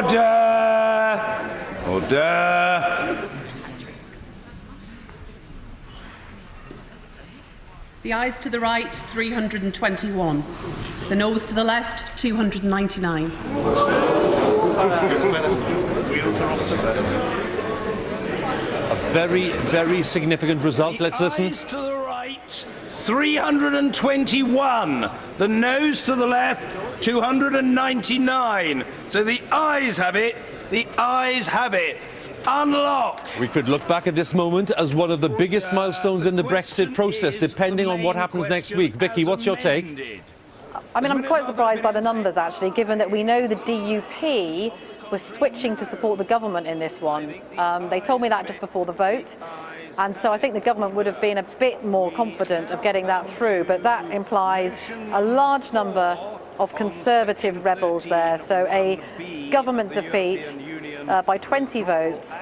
Order! Order! The ayes to the right, 321. The noes to the left, 299. A very, very significant result. Let's listen. Ayes to the right, 321. The noes to the left, 299. So the ayes have it. The ayes have it. Unlock. We could look back at this moment as one of the biggest milestones in the Brexit process, depending on what happens next week. Vicky, what's your take? I mean, I'm quite surprised by the numbers, actually, given that we know the DUP was switching to support the government in this one. They told me that just before the vote. And so I think the government would have been a bit more confident of getting that through. But that implies a large number of Conservative rebels there. So a government defeat by 20 votes